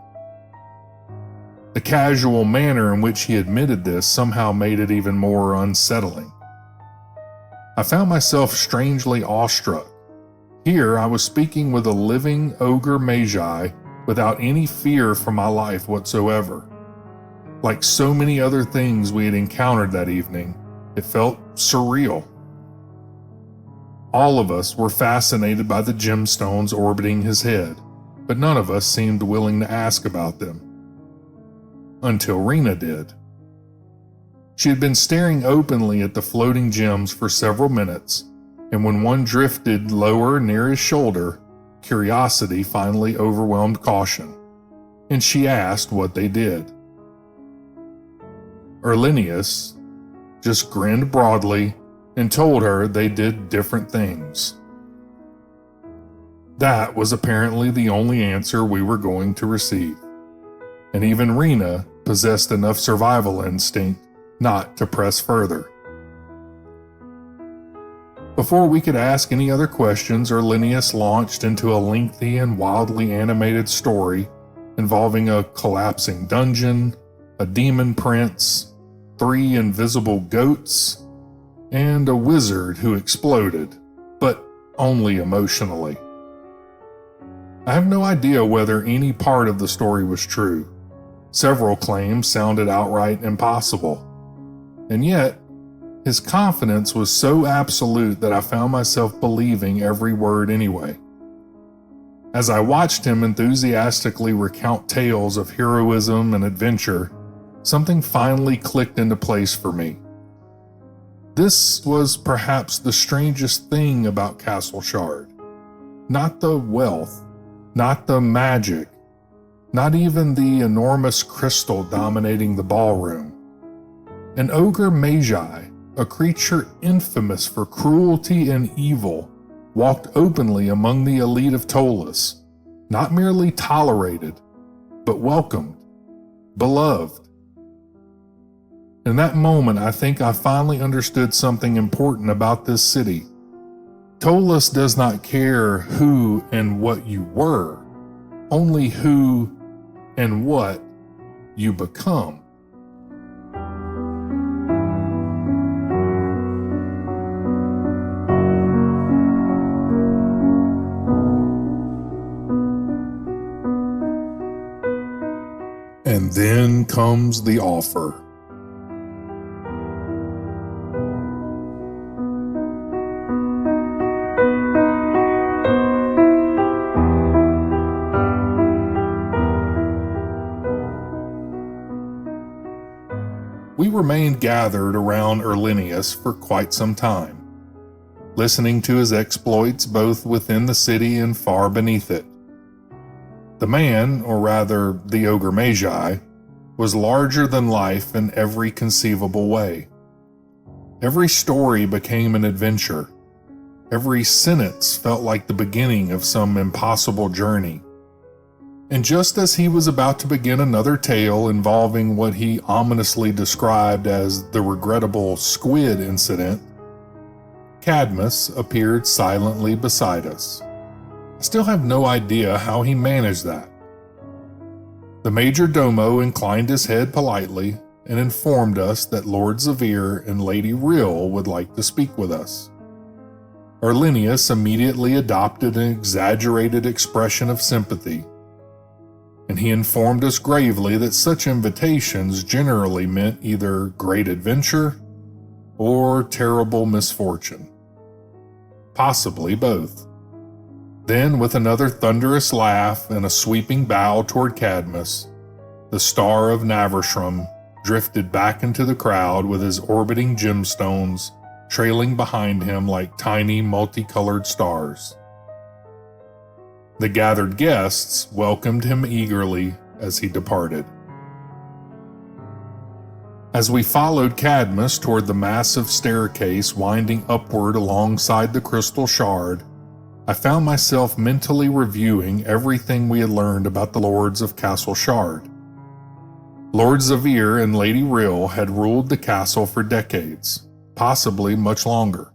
The casual manner in which he admitted this somehow made it even more unsettling. I found myself strangely awestruck. Here I was speaking with a living ogre magi without any fear for my life whatsoever. Like so many other things we had encountered that evening, it felt surreal. All of us were fascinated by the gemstones orbiting his head, but none of us seemed willing to ask about them. Until Rheena did. She had been staring openly at the floating gems for several minutes, and when one drifted lower near his shoulder, curiosity finally overwhelmed caution, and she asked what they did. Urlineous just grinned broadly and told her they did different things. That was apparently the only answer we were going to receive, and even Rheena possessed enough survival instinct not to press further. Before we could ask any other questions, Urlineous launched into a lengthy and wildly animated story involving a collapsing dungeon, a demon prince, 3 invisible goats, and a wizard who exploded, but only emotionally. I have no idea whether any part of the story was true. Several claims sounded outright impossible. And yet, his confidence was so absolute that I found myself believing every word anyway. As I watched him enthusiastically recount tales of heroism and adventure, something finally clicked into place for me. This was perhaps the strangest thing about Castle Shard. Not the wealth, not the magic, not even the enormous crystal dominating the ballroom. An ogre magi, a creature infamous for cruelty and evil, walked openly among the elite of Ptolus, not merely tolerated, but welcomed, beloved. In that moment, I think I finally understood something important about this city. Ptolus does not care who and what you were, only who and what you become. And then comes the offer. We remained gathered around Urlineous for quite some time, listening to his exploits both within the city and far beneath it. The man, or rather the ogre magi, was larger than life in every conceivable way. Every story became an adventure. Every sentence felt like the beginning of some impossible journey. And just as he was about to begin another tale involving what he ominously described as the regrettable squid incident, Cadmus appeared silently beside us. I still have no idea how he managed that. The major domo inclined his head politely, and informed us that Lord Zavir and Lady Rill would like to speak with us. Urlineous immediately adopted an exaggerated expression of sympathy, and he informed us gravely that such invitations generally meant either great adventure or terrible misfortune. Possibly both. Then, with another thunderous laugh and a sweeping bow toward Cadmus, the Star of Navershrum drifted back into the crowd with his orbiting gemstones trailing behind him like tiny multicolored stars. The gathered guests welcomed him eagerly as he departed. As we followed Cadmus toward the massive staircase winding upward alongside the crystal shard, I found myself mentally reviewing everything we had learned about the lords of Castle Shard. Lord Zavir and Lady Rill had ruled the castle for decades, possibly much longer.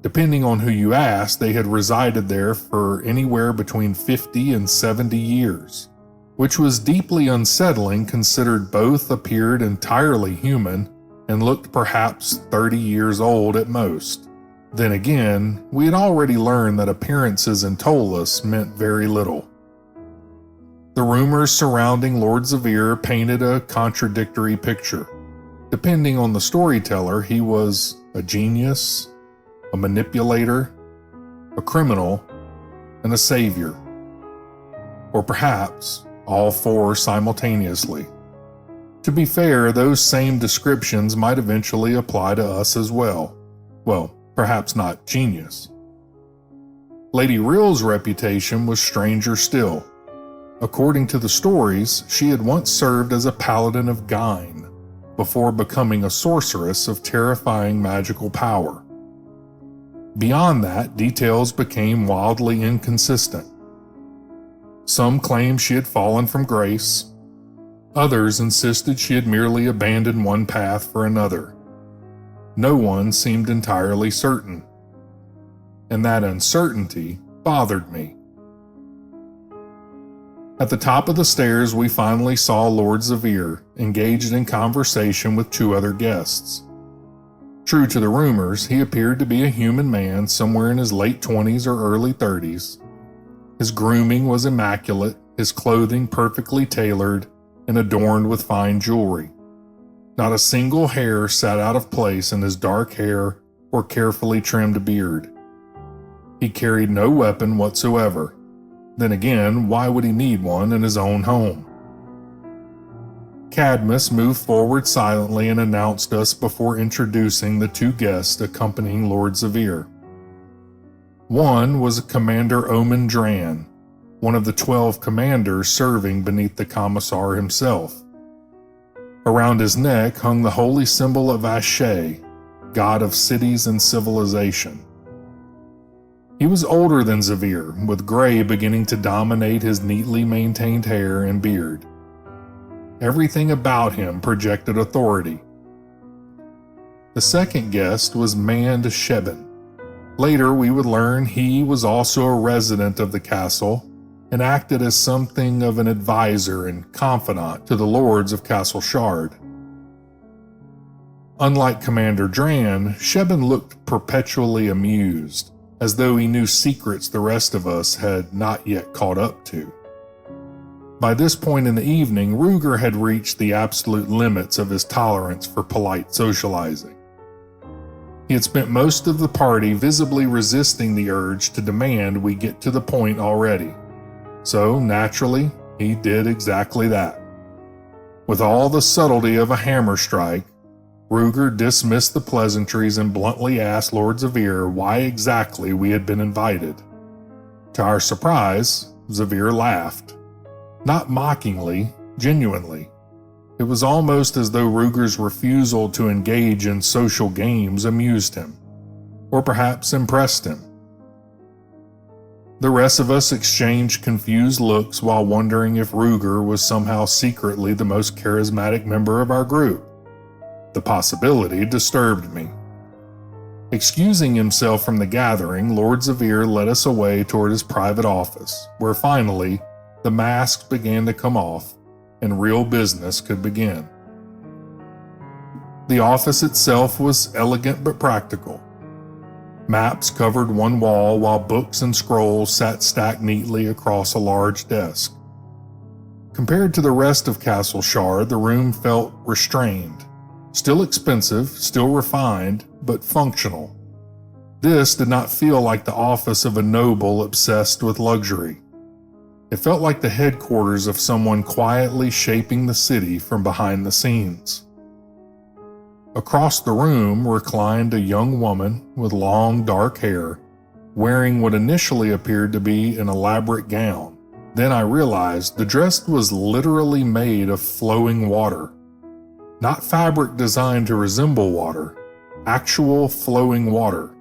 Depending on who you asked, they had resided there for anywhere between 50 and 70 years, which was deeply unsettling considered both appeared entirely human and looked perhaps 30 years old at most. Then again, we had already learned that appearances in Ptolus meant very little. The rumors surrounding Lord Zavir painted a contradictory picture. Depending on the storyteller, he was a genius, a manipulator, a criminal, and a savior. Or perhaps all four simultaneously. To be fair, those same descriptions might eventually apply to us as well. Well, perhaps not genius. Lady Rill's reputation was stranger still. According to the stories, she had once served as a paladin of Gyne, before becoming a sorceress of terrifying magical power. Beyond that, details became wildly inconsistent. Some claimed she had fallen from grace. Others insisted she had merely abandoned one path for another. No one seemed entirely certain, and that uncertainty bothered me. At the top of the stairs, we finally saw Lord Zavir engaged in conversation with two other guests. True to the rumors, he appeared to be a human man somewhere in his late 20s or early 30s. His grooming was immaculate, his clothing perfectly tailored and adorned with fine jewelry. Not a single hair sat out of place in his dark hair or carefully trimmed beard. He carried no weapon whatsoever. Then again, why would he need one in his own home? Cadmus moved forward silently and announced us before introducing the two guests accompanying Lord Zavir. One was Commander Omen Dran, one of the 12 commanders serving beneath the Commissar himself. Around his neck hung the holy symbol of Ashe, god of cities and civilization. He was older than Zavir, with gray beginning to dominate his neatly maintained hair and beard. Everything about him projected authority. The second guest was Mand Sheben. Later we would learn he was also a resident of the castle and acted as something of an advisor and confidant to the lords of Castle Shard. Unlike Commander Dran, Sheben looked perpetually amused, as though he knew secrets the rest of us had not yet caught up to. By this point in the evening, Ruger had reached the absolute limits of his tolerance for polite socializing. He had spent most of the party visibly resisting the urge to demand we get to the point already. So, naturally, he did exactly that. With all the subtlety of a hammer strike, Ruger dismissed the pleasantries and bluntly asked Lord Zavir why exactly we had been invited. To our surprise, Zavir laughed. Not mockingly, genuinely. It was almost as though Ruger's refusal to engage in social games amused him, or perhaps impressed him. The rest of us exchanged confused looks while wondering if Ruger was somehow secretly the most charismatic member of our group. The possibility disturbed me. Excusing himself from the gathering, Lord Zavir led us away toward his private office, where finally the masks began to come off and real business could begin. The office itself was elegant but practical. Maps covered one wall while books and scrolls sat stacked neatly across a large desk. Compared to the rest of Castle Shard, the room felt restrained. Still expensive, still refined, but functional. This did not feel like the office of a noble obsessed with luxury. It felt like the headquarters of someone quietly shaping the city from behind the scenes. Across the room reclined a young woman with long dark hair, wearing what initially appeared to be an elaborate gown. Then I realized the dress was literally made of flowing water. Not fabric designed to resemble water, actual flowing water.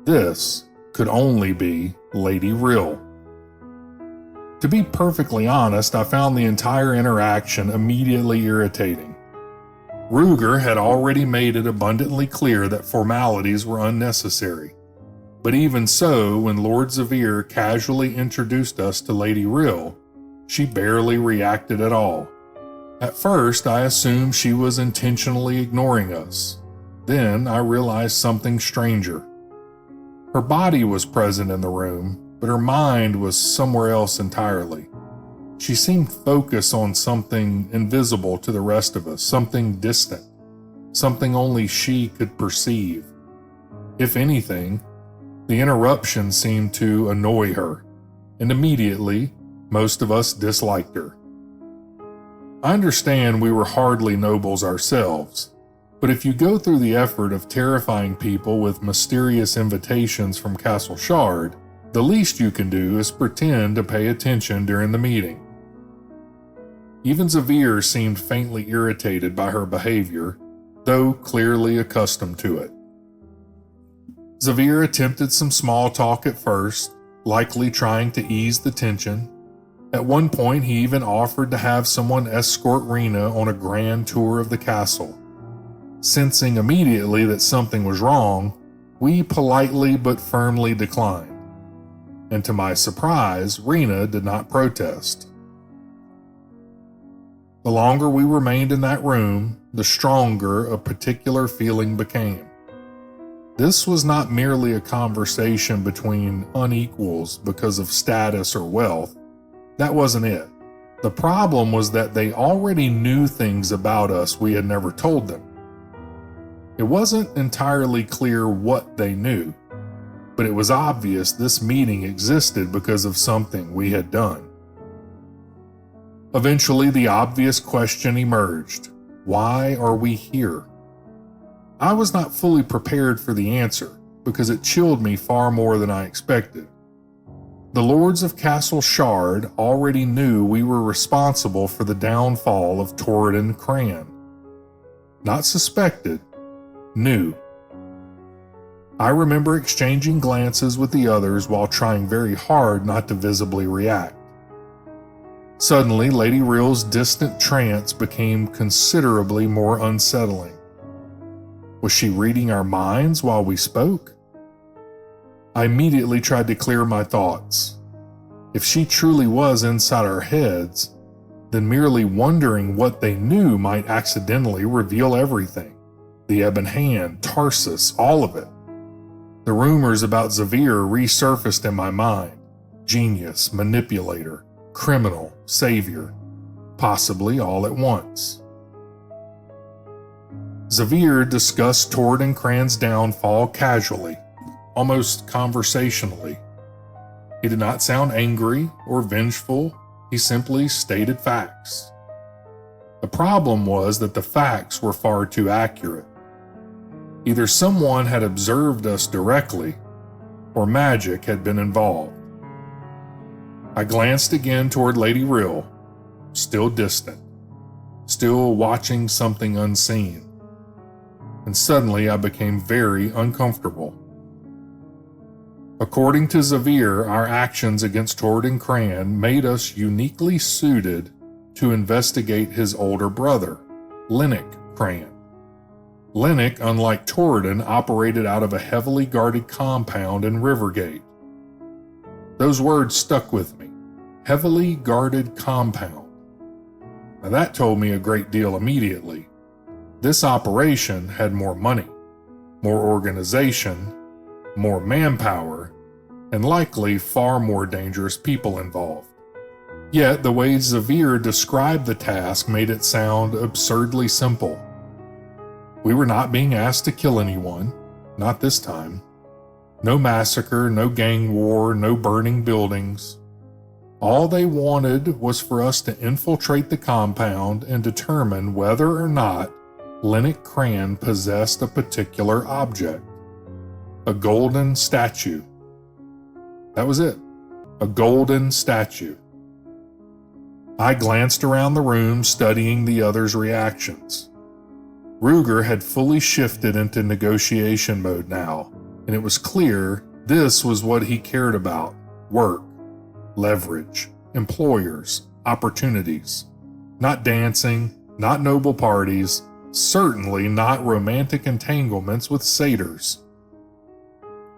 This could only be Lady Rill. To be perfectly honest, I found the entire interaction immediately irritating. Ruger had already made it abundantly clear that formalities were unnecessary. But even so, when Lord Zavir casually introduced us to Lady Rill, she barely reacted at all. At first, I assumed she was intentionally ignoring us. Then I realized something stranger. Her body was present in the room, but her mind was somewhere else entirely. She seemed focused on something invisible to the rest of us, something distant, something only she could perceive. If anything, the interruption seemed to annoy her, and immediately, most of us disliked her. I understand we were hardly nobles ourselves, but if you go through the effort of terrifying people with mysterious invitations from Castle Shard, the least you can do is pretend to pay attention during the meeting. Even Zavir seemed faintly irritated by her behavior, though clearly accustomed to it. Zavir attempted some small talk at first, likely trying to ease the tension. At one point, he even offered to have someone escort Rheena on a grand tour of the castle. Sensing immediately that something was wrong, we politely but firmly declined. And to my surprise, Rheena did not protest. The longer we remained in that room, the stronger a particular feeling became. This was not merely a conversation between unequals because of status or wealth. That wasn't it. The problem was that they already knew things about us we had never told them. It wasn't entirely clear what they knew, but it was obvious this meeting existed because of something we had done. Eventually, the obvious question emerged. Why are we here? I was not fully prepared for the answer, because it chilled me far more than I expected. The lords of Castle Shard already knew we were responsible for the downfall of Torriden Cran. Not suspected, knew. I remember exchanging glances with the others while trying very hard not to visibly react. Suddenly, Lady Rill's distant trance became considerably more unsettling. Was she reading our minds while we spoke? I immediately tried to clear my thoughts. If she truly was inside our heads, then merely wondering what they knew might accidentally reveal everything. The Ebon Hand, Tarsus, all of it. The rumors about Zavir resurfaced in my mind. Genius, manipulator, criminal, savior, possibly all at once. Zavir discussed Torriden Cran's downfall casually, almost conversationally. He did not sound angry or vengeful, he simply stated facts. The problem was that the facts were far too accurate. Either someone had observed us directly, or magic had been involved. I glanced again toward Lady Rill, still distant, still watching something unseen. And suddenly I became very uncomfortable. According to Zavir, our actions against Torriden Cran made us uniquely suited to investigate his older brother, Linnick Cran. Linnick, unlike Torriden, operated out of a heavily guarded compound in Rivergate. Those words stuck with me. Heavily guarded compound. Now that told me a great deal immediately. This operation had more money, more organization, more manpower, and likely far more dangerous people involved. Yet the way Xavier described the task made it sound absurdly simple. We were not being asked to kill anyone, not this time. No massacre, no gang war, no burning buildings. All they wanted was for us to infiltrate the compound and determine whether or not Torriden Cran possessed a particular object. A golden statue. That was it. A golden statue. I glanced around the room, studying the others' reactions. Ruger had fully shifted into negotiation mode now, and it was clear this was what he cared about: work, leverage, employers, opportunities. Not dancing, not noble parties, certainly not romantic entanglements with satyrs.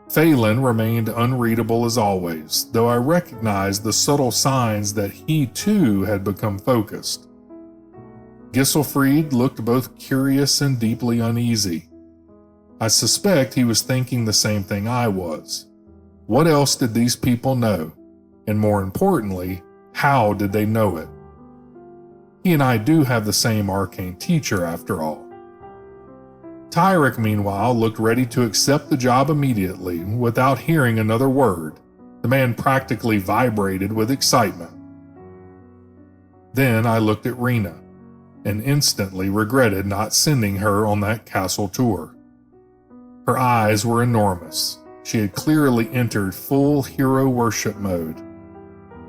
Phelan remained unreadable as always, though I recognized the subtle signs that he too had become focused. Gisselfried looked both curious and deeply uneasy. I suspect he was thinking the same thing I was. What else did these people know? And more importantly, how did they know it? He and I do have the same arcane teacher after all. Tyrek, meanwhile, looked ready to accept the job immediately, without hearing another word. The man practically vibrated with excitement. Then I looked at Rheena, and instantly regretted not sending her on that castle tour. Her eyes were enormous. She had clearly entered full hero worship mode.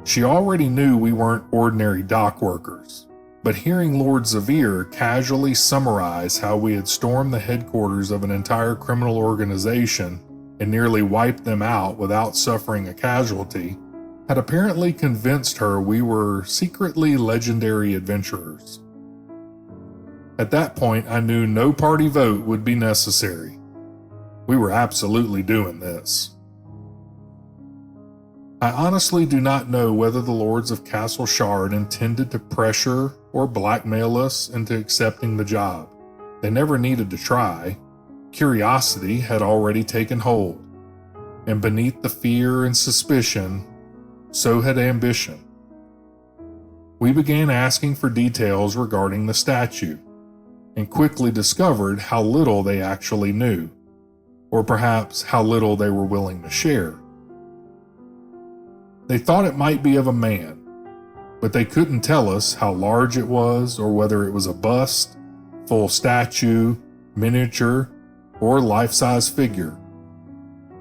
She already knew we weren't ordinary dock workers, but hearing Lord Xavier casually summarize how we had stormed the headquarters of an entire criminal organization and nearly wiped them out without suffering a casualty had apparently convinced her we were secretly legendary adventurers. At that point, I knew no party vote would be necessary. We were absolutely doing this. I honestly do not know whether the lords of Castle Shard intended to pressure or blackmail us into accepting the job. They never needed to try. Curiosity had already taken hold, and beneath the fear and suspicion, so had ambition. We began asking for details regarding the statue, and quickly discovered how little they actually knew, or perhaps how little they were willing to share. They thought it might be of a man, but they couldn't tell us how large it was or whether it was a bust, full statue, miniature, or life-size figure.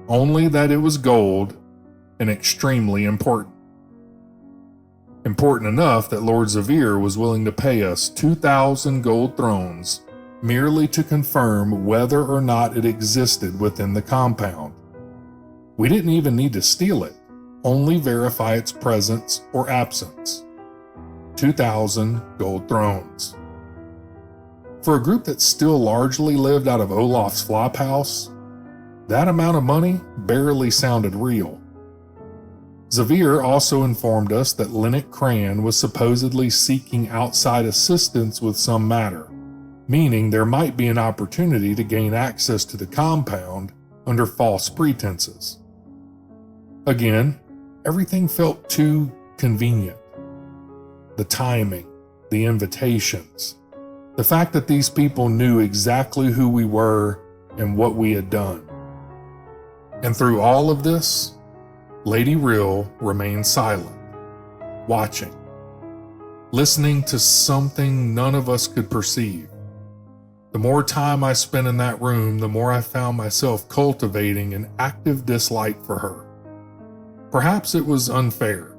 Only that it was gold and extremely important. Important enough that Lord Xavier was willing to pay us 2,000 gold thrones merely to confirm whether or not it existed within the compound. We didn't even need to steal it. Only verify its presence or absence. 2,000 gold thrones. For a group that still largely lived out of Olaf's flophouse, that amount of money barely sounded real. Xavier also informed us that Torriden Cran was supposedly seeking outside assistance with some matter, meaning there might be an opportunity to gain access to the compound under false pretenses. Again, everything felt too convenient. The timing, the invitations, the fact that these people knew exactly who we were and what we had done. And through all of this, Lady Rill remained silent, watching, listening to something none of us could perceive. The more time I spent in that room, the more I found myself cultivating an active dislike for her. Perhaps it was unfair,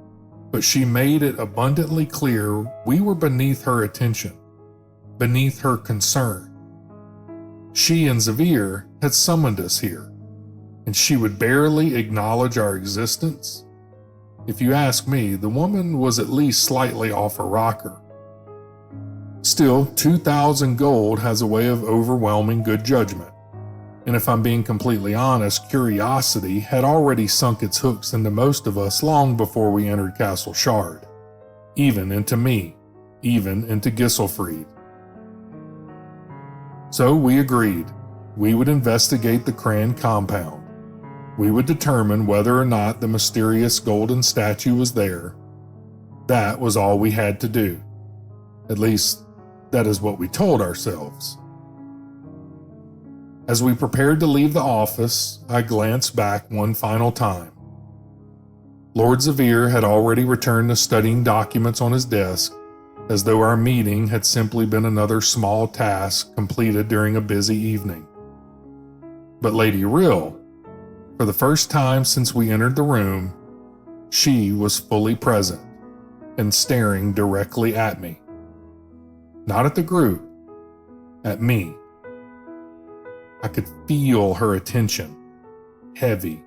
but she made it abundantly clear we were beneath her attention, beneath her concern. She and Xavier had summoned us here, and she would barely acknowledge our existence. If you ask me, the woman was at least slightly off her rocker. Still, 2,000 gold has a way of overwhelming good judgment. And if I'm being completely honest, curiosity had already sunk its hooks into most of us long before we entered Castle Shard. Even into me, even into Gisselfried. So we agreed. We would investigate the Cran compound. We would determine whether or not the mysterious golden statue was there. That was all we had to do. At least, that is what we told ourselves. As we prepared to leave the office, I glanced back one final time. Lord Zavir had already returned to studying documents on his desk, as though our meeting had simply been another small task completed during a busy evening. But Lady Rill, for the first time since we entered the room, she was fully present and staring directly at me. Not at the group, at me. I could feel her attention, heavy,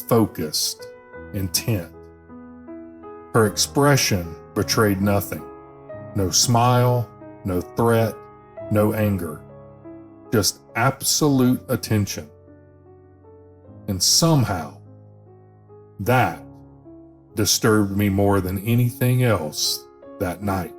focused, intent. Her expression betrayed nothing. No smile, no threat, no anger. Just absolute attention. And somehow, that disturbed me more than anything else that night.